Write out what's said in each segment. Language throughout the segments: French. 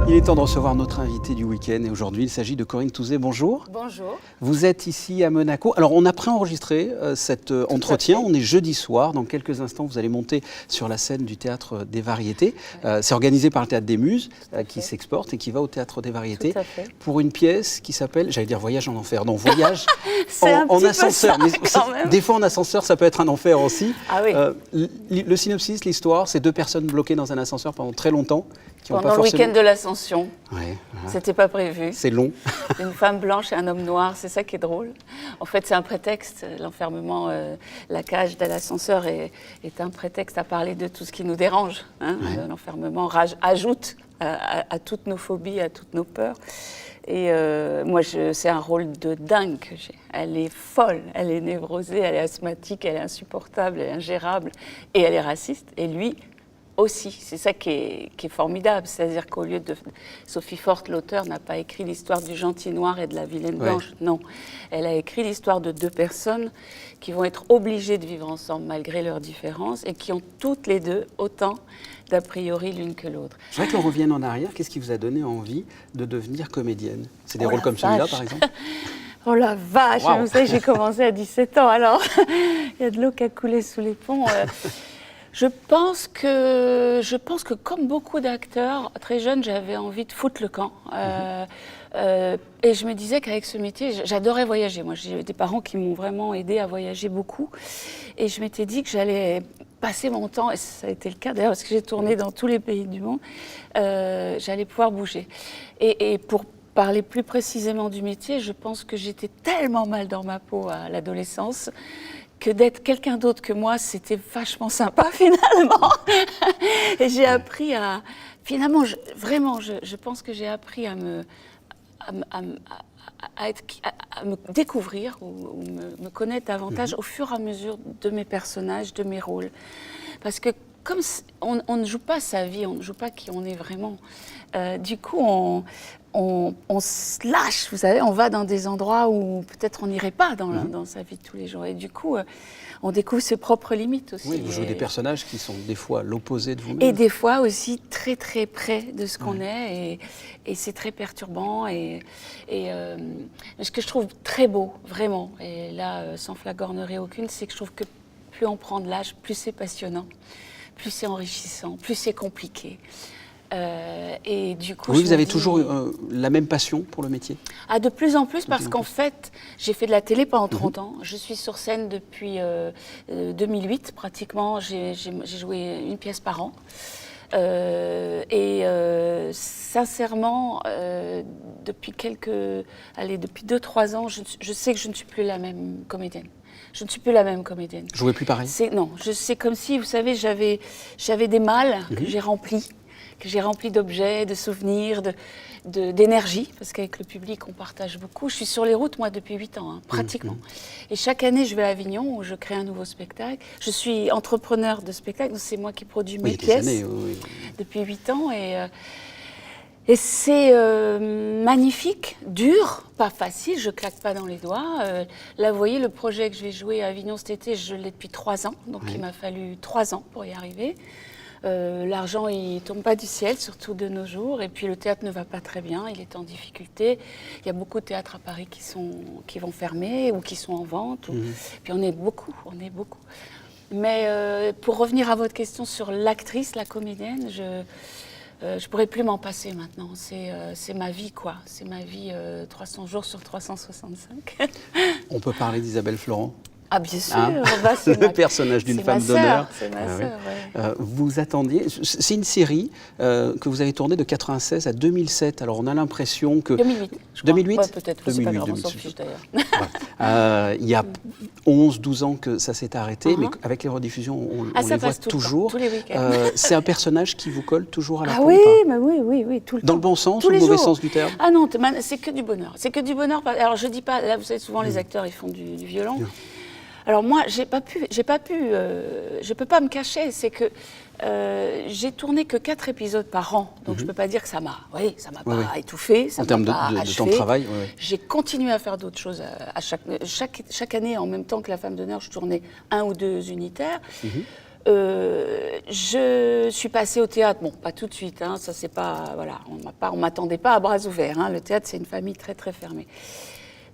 Il est temps de recevoir notre invité du week-end et aujourd'hui il s'agit de Corinne Touzé. Bonjour. Bonjour. Vous êtes ici à Monaco. Alors on a préenregistré cet entretien, on est jeudi soir. Dans quelques instants vous allez monter sur la scène du Théâtre des Variétés. C'est organisé par le Théâtre des Muses qui s'exporte et qui va au Théâtre des Variétés pour une pièce qui s'appelle, j'allais dire Voyage en enfer, non Voyage en ascenseur. Mais des fois en ascenseur ça peut être un enfer aussi. Ah oui. Le synopsis, l'histoire, c'est deux personnes bloquées dans un ascenseur pendant très longtemps. Pendant le week-end de l'Ascension. Ouais, voilà. C'était pas prévu. C'est long. Une femme blanche et un homme noir, c'est ça qui est drôle. En fait, c'est un prétexte. L'enfermement, la cage de l'ascenseur est un prétexte à parler de tout ce qui nous dérange. Hein. Ouais. L'enfermement ajoute à toutes nos phobies, à toutes nos peurs. Et moi, c'est un rôle de dingue que j'ai. Elle est folle, elle est névrosée, elle est asthmatique, elle est insupportable, elle est ingérable et elle est raciste. Et lui aussi, c'est ça qui est formidable. C'est-à-dire qu'au lieu de... Sophie Forte, l'auteur, n'a pas écrit l'histoire du gentil noir et de la vilaine blanche. Ouais. Non. Elle a écrit l'histoire de deux personnes qui vont être obligées de vivre ensemble malgré leurs différences et qui ont toutes les deux autant d'a priori l'une que l'autre. Je voudrais qu'on revienne en arrière. Qu'est-ce qui vous a donné envie de devenir comédienne? C'est des rôles comme celui-là, par exemple? Oh la vache, wow. Vous savez, j'ai commencé à 17 ans, alors il y a de l'eau qui a coulé sous les ponts. Je pense que comme beaucoup d'acteurs, très jeune, j'avais envie de foutre le camp. Et je me disais qu'avec ce métier, j'adorais voyager. Moi, j'ai des parents qui m'ont vraiment aidée à voyager beaucoup. Et je m'étais dit que j'allais passer mon temps, et ça a été le cas d'ailleurs, parce que j'ai tourné dans tous les pays du monde, j'allais pouvoir bouger. Et pour parler plus précisément du métier, je pense que j'étais tellement mal dans ma peau à l'adolescence que d'être quelqu'un d'autre que moi, c'était vachement sympa finalement. Et j'ai appris à... Finalement, je pense que j'ai appris à me découvrir ou me connaître davantage au fur et à mesure de mes personnages, de mes rôles. Parce que comme on ne joue pas sa vie, on ne joue pas qui on est vraiment, du coup on se lâche, vous savez, on va dans des endroits où peut-être on n'irait pas dans sa vie de tous les jours. Et du coup, on découvre ses propres limites aussi. Oui, vous jouez des personnages qui sont des fois l'opposé de vous-même. Et des fois aussi très très près de ce qu'on est. Et c'est très perturbant. Et ce que je trouve très beau, vraiment, et là, sans flagornerie aucune, c'est que je trouve que plus on prend de l'âge, plus c'est passionnant, plus c'est enrichissant, plus c'est compliqué. Et du coup, oui, vous avez toujours la même passion pour le métier? Ah, de plus en plus, parce qu'en fait, j'ai fait de la télé pendant 30 ans. Je suis sur scène depuis 2008, pratiquement. J'ai joué une pièce par an. Sincèrement, depuis 2-3 ans, je sais que je ne suis plus la même comédienne. Je ne suis plus la même comédienne. Vous jouez plus pareil? Non, c'est comme si, vous savez, j'avais des malles que j'ai remplis. Que j'ai rempli d'objets, de souvenirs, d'énergie, parce qu'avec le public, on partage beaucoup. Je suis sur les routes, moi, depuis 8 ans, pratiquement. Et chaque année, je vais à Avignon, où je crée un nouveau spectacle. Je suis entrepreneur de spectacle, donc c'est moi qui produis mes pièces depuis 8 ans. Et c'est magnifique, dur, pas facile, je claque pas dans les doigts. Là, vous voyez, le projet que je vais jouer à Avignon cet été, je l'ai depuis 3 ans, donc il m'a fallu 3 ans pour y arriver. L'argent, il tombe pas du ciel, surtout de nos jours. Et puis le théâtre ne va pas très bien, il est en difficulté. Il y a beaucoup de théâtres à Paris qui vont fermer ou qui sont en vente. Puis on est beaucoup. Mais pour revenir à votre question sur l'actrice, la comédienne, je pourrais plus m'en passer maintenant. C'est ma vie, quoi. C'est ma vie 300 jours sur 365. On peut parler d'Isabelle Florent? Ah bien sûr, le personnage d'une femme d'honneur. C'est ma sœur, ouais. Vous attendiez, c'est une série que vous avez tournée de 96 à 2007. Alors on a l'impression que... 2008, je crois. 2008 ouais, peut-être, c'est pas grave, on s'en fiche d'ailleurs. Ouais. Il y a 11-12 ans que ça s'est arrêté, mais avec les rediffusions, on les voit toujours. Tous les week-ends. C'est un personnage qui vous colle toujours à la peau? Oui, mais oui, tout le temps. Dans le bon sens ou le mauvais sens du terme? Ah non, c'est que du bonheur. C'est que du bonheur. Alors je dis pas, là vous savez, souvent les acteurs, ils font du violon. Alors moi, je peux pas me cacher, c'est que j'ai tourné que 4 épisodes par an, donc je peux pas dire que ça m'a pas étouffée, ça en termes m'a pas de temps de travail. J'ai continué à faire d'autres choses à chaque année, en même temps que La Femme d'honneur, je tournais 1 ou 2 unitaires. Je suis passée au théâtre, bon, pas tout de suite, hein, ça c'est pas, voilà, on m'attendait pas à bras ouverts, hein, le théâtre c'est une famille très très fermée.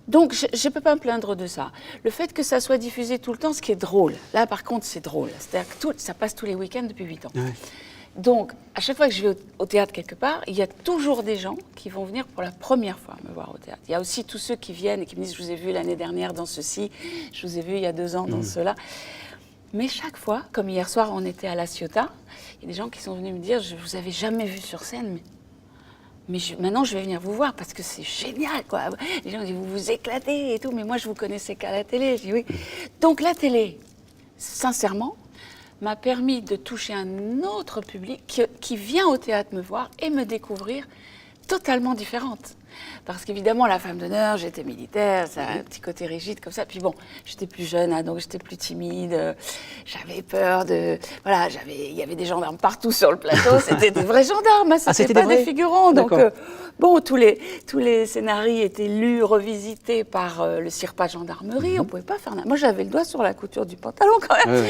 Donc je ne peux pas me plaindre de ça. Le fait que ça soit diffusé tout le temps, ce qui est drôle, là par contre c'est drôle, c'est-à-dire que ça passe tous les week-ends depuis 8 ans. Ouais. Donc à chaque fois que je vais au théâtre quelque part, il y a toujours des gens qui vont venir pour la première fois me voir au théâtre. Il y a aussi tous ceux qui viennent et qui me disent « je vous ai vu l'année dernière dans ceci, je vous ai vu il y a 2 ans dans cela ». Mais chaque fois, comme hier soir, on était à La Ciotat, il y a des gens qui sont venus me dire « je ne vous avais jamais vu sur scène, mais maintenant je vais venir vous voir parce que c'est génial, quoi. » Les gens disent « vous vous éclatez et tout, mais moi je vous connaissais qu'à la télé. » Je dis « oui. » Donc la télé, sincèrement, m'a permis de toucher un autre public qui vient au théâtre me voir et me découvrir totalement différente. Parce qu'évidemment, la femme d'honneur, j'étais militaire, ça a un petit côté rigide comme ça. Puis bon, j'étais plus jeune, hein, donc j'étais plus timide. J'avais peur de... Voilà, il y avait des gendarmes partout sur le plateau. C'était des vrais gendarmes, hein, c'était pas des figurants. Donc bon, tous les scénarios étaient lus, revisités par le CIRPA gendarmerie. On pouvait pas faire... Moi, j'avais le doigt sur la couture du pantalon quand même.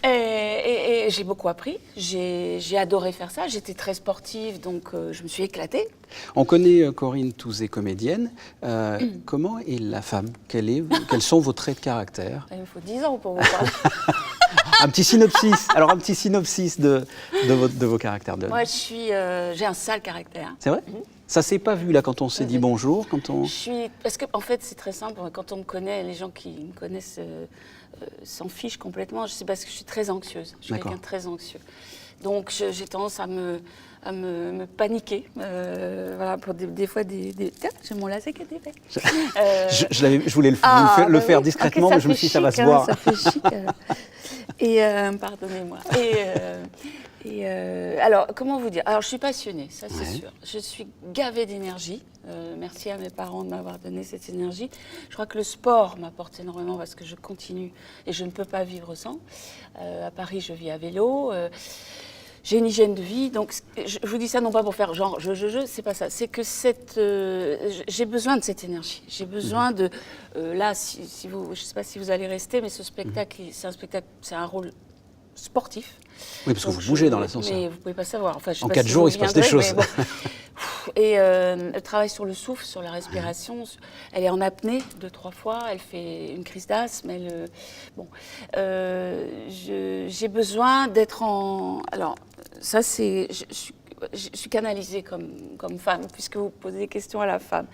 Et j'ai beaucoup appris, j'ai adoré faire ça, j'étais très sportive, donc je me suis éclatée. On connaît Corinne Touzé, comédienne. Comment est la femme? Quels sont vos traits de caractère? Il me faut 10 ans pour vous parler. Un petit synopsis, alors un petit synopsis de vos caractères. Moi, j'ai un sale caractère. C'est vrai? Ça s'est pas vu là quand on s'est dit bonjour, quand on... Parce que en fait c'est très simple, quand on me connaît, les gens qui me connaissent s'en fichent complètement. C'est parce que je suis très anxieuse. Je suis quelqu'un de très anxieux. Donc j'ai tendance à me paniquer. Voilà, pour des fois tiens, j'ai mon lacet qui a été fait. Je voulais le faire discrètement, mais je me suis dit ça va se voir. Ça fait chic. Et pardonnez-moi. Alors, comment vous dire? Alors, je suis passionnée, ça c'est sûr. Je suis gavée d'énergie. Merci à mes parents de m'avoir donné cette énergie. Je crois que le sport m'apporte énormément parce que je continue et je ne peux pas vivre sans. À Paris, je vis à vélo. J'ai une hygiène de vie, donc je vous dis ça non pas pour faire genre c'est pas ça. C'est que j'ai besoin de cette énergie. J'ai besoin de... là, si vous, je ne sais pas si vous allez rester, mais ce spectacle, c'est un rôle sportif. Oui, parce que vous bougez dans l'ascenseur. Mais vous ne pouvez pas savoir. Enfin, en 4 jours, il se passe des choses. Bon. Et elle travaille sur le souffle, sur la respiration. Elle est en apnée 2-3 fois. Elle fait une crise d'asthme. J'ai besoin d'être en... Alors, ça, c'est... Je suis canalisée comme femme, puisque vous posez des questions à la femme.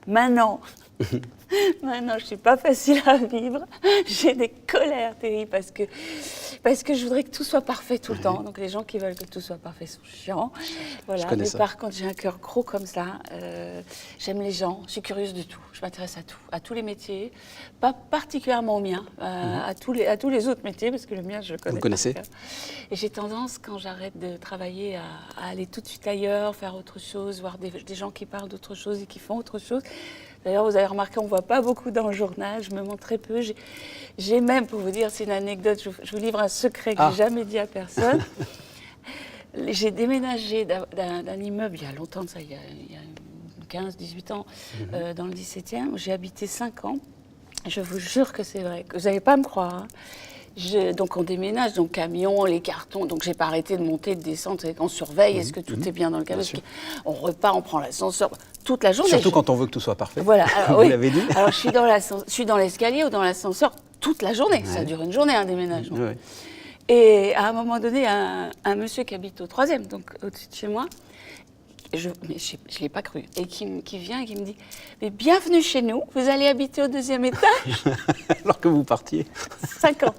Maintenant, je suis pas facile à vivre. J'ai des colères terribles parce que je voudrais que tout soit parfait tout le temps. Donc les gens qui veulent que tout soit parfait sont chiants. Voilà. Mais par contre, j'ai un cœur gros comme ça. J'aime les gens. Je suis curieuse de tout. Je m'intéresse à tout, à tous les métiers, pas particulièrement au mien, à tous les autres métiers parce que le mien je le connais. Vous connaissez? Et j'ai tendance, quand j'arrête de travailler, à aller tout de suite ailleurs, faire autre chose, voir des gens qui parlent d'autre chose et qui font autre chose. D'ailleurs, vous avez remarqué, on ne voit pas beaucoup dans le journal, je me montre très peu. J'ai même, pour vous dire, c'est une anecdote, je vous livre un secret que je n'ai jamais dit à personne. J'ai déménagé d'un immeuble il y a longtemps, il y a 15-18 ans, dans le 17e, où j'ai habité 5 ans. Je vous jure que c'est vrai, que vous n'allez pas me croire. Hein. Donc on déménage, donc camion, les cartons, donc j'ai pas arrêté de monter, de descendre, on surveille, est-ce que tout est bien dans le camion, on repart, on prend l'ascenseur, toute la journée. Surtout quand on veut que tout soit parfait, voilà, alors, vous l'avez dit. Alors je suis dans l'escalier ou dans l'ascenseur toute la journée, ça dure une journée un déménagement. Et à un moment donné, un monsieur qui habite au 3e, donc au-dessus de chez moi, je ne l'ai pas cru, et qui vient et qui me dit « Mais bienvenue chez nous, vous allez habiter au 2e étage ?» Alors que vous partiez. 5 ans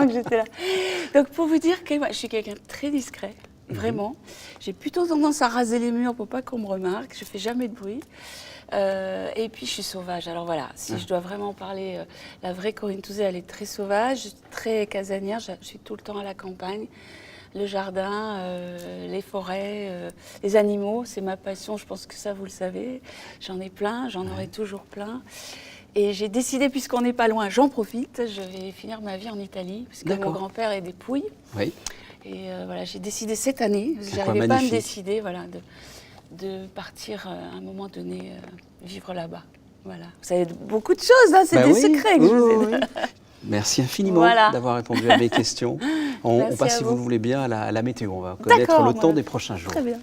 que j'étais là. Donc pour vous dire que moi, je suis quelqu'un de très discret, vraiment. J'ai plutôt tendance à raser les murs pour pas qu'on me remarque, je fais jamais de bruit. Et puis je suis sauvage. Alors voilà, si je dois vraiment parler, la vraie Corinne Touzé, elle est très sauvage, très casanière, je suis tout le temps à la campagne. Le jardin, les forêts, les animaux, c'est ma passion, je pense que ça vous le savez. J'en ai plein, j'en aurai toujours plein. Et j'ai décidé, puisqu'on n'est pas loin, j'en profite, je vais finir ma vie en Italie, parce que mon grand-père est des Pouilles. Oui. Et voilà, j'ai décidé cette année, je n'arrivais pas à me décider, voilà, de partir à un moment donné vivre là-bas. Voilà. Vous savez beaucoup de choses, hein, c'est des secrets que je vous ai donnés. Merci infiniment d'avoir répondu à mes questions. On Merci passe, à si vous. vous le voulez bien, à la météo. On va connaître D'accord, le temps voilà. des prochains jours. Très bien.